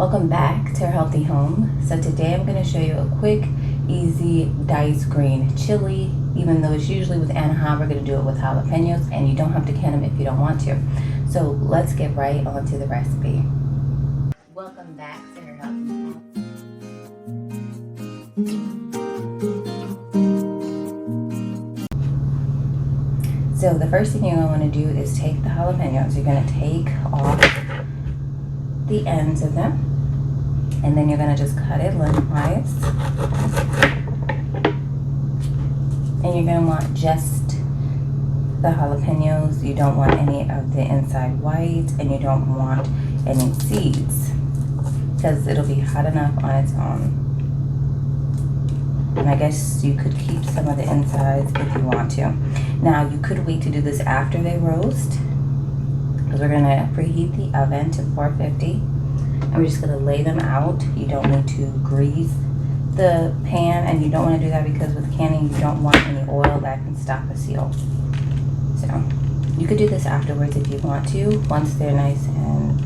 Welcome back to our healthy home. So today I'm going to show you a quick, easy diced green chili. Even though it's usually with Anaheim, we're going to do it with jalapenos, and you don't have to can them if you don't want to. So let's get right onto the recipe. Welcome back to our healthy home. So the first thing you're going to want to do is take the jalapenos. You're going to take off the ends of them, and then you're going to just cut it lengthwise. And you're going to want just the jalapenos. You don't want any of the inside white, and you don't want any seeds because it'll be hot enough on its own. And I guess you could keep some of the insides if you want to. Now you could wait to do this after they roast, because we're going to preheat the oven to 450, and we're just going to lay them out. You don't need to grease the pan, and you don't want to do that because with canning you don't want any oil that can stop a seal. So you could do this afterwards if you want to. Once they're nice and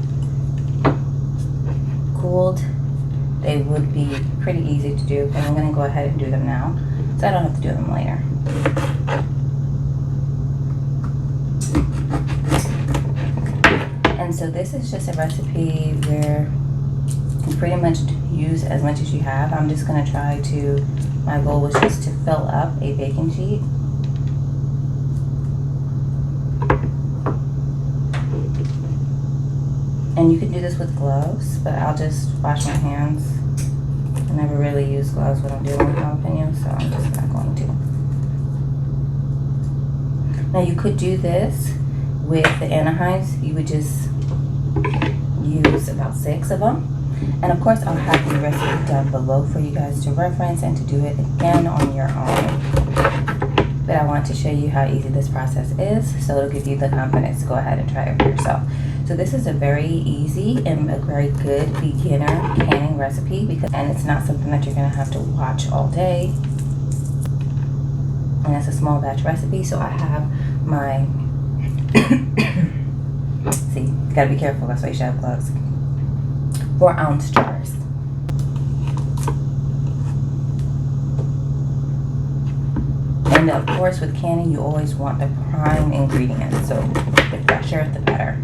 cooled, they would be pretty easy to do, but I'm going to go ahead and do them now so I don't have to do them later. And so this is just a recipe where you pretty much use as much as you have. I'm just going to try to, my goal was just to fill up a baking sheet. And you can do this with gloves, but I'll just wash my hands. I never really use gloves when I'm dealing with jalapenos, so I'm just not going to. Now you could do this with the Anaheims. You would just use about 6 of them. And of course, I'll have the recipe down below for you guys to reference and to do it again on your own. But I want to show you how easy this process is, so it'll give you the confidence to go ahead and try it for yourself. So this is a very easy and a very good beginner canning recipe, and it's not something that you're going to have to watch all day. And it's a small batch recipe, so I have my see, you gotta be careful, that's why you should have gloves. 4-ounce jars. And of course with canning you always want the prime ingredients, so the fresher the better.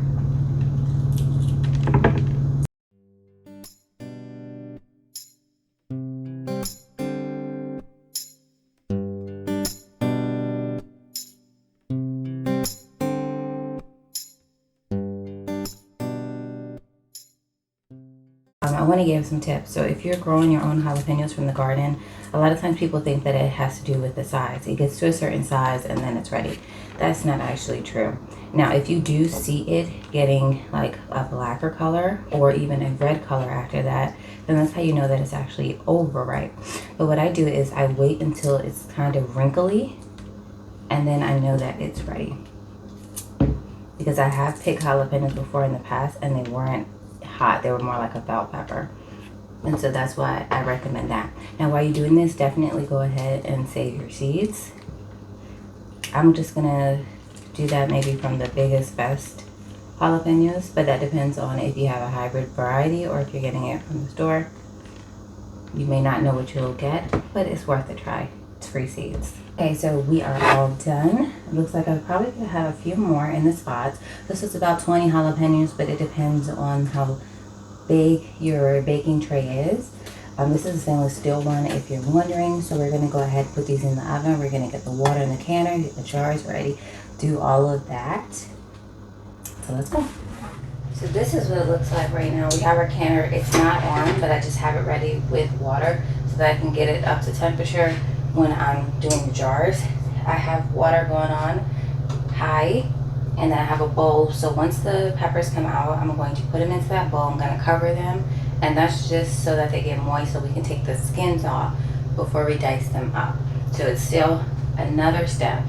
I want to give some tips. So if you're growing your own jalapenos from the garden, a lot of times people think that it has to do with the size. It gets to a certain size and then it's ready. That's not actually true. Now, if you do see it getting like a blacker color or even a red color after that, then that's how you know that it's actually overripe. But what I do is I wait until it's kind of wrinkly, and then I know that it's ready. Because I have picked jalapenos before in the past and they weren't hot, they were more like a bell pepper, and so that's why I recommend that. Now while you're doing this, definitely go ahead and save your seeds. I'm just gonna do that maybe from the biggest best jalapenos, but that depends on if you have a hybrid variety or if you're getting it from the store. You may not know what you'll get, but it's worth a try. It's free seeds. Okay, so we are all done. It looks like I probably could have a few more in the spots. This is about 20 jalapenos, but it depends on how big your baking tray is. This is a stainless steel one if you're wondering. So we're going to go ahead and put these in the oven. We're going to get the water in the canner, get the jars ready, do all of that. So let's go. So this is what it looks like right now. We have our canner. It's not on, but I just have it ready with water so that I can get it up to temperature when I'm doing the jars. I have water going on high, and then I have a bowl. So once the peppers come out, I'm going to put them into that bowl. I'm going to cover them, and that's just so that they get moist so we can take the skins off before we dice them up. So it's still another step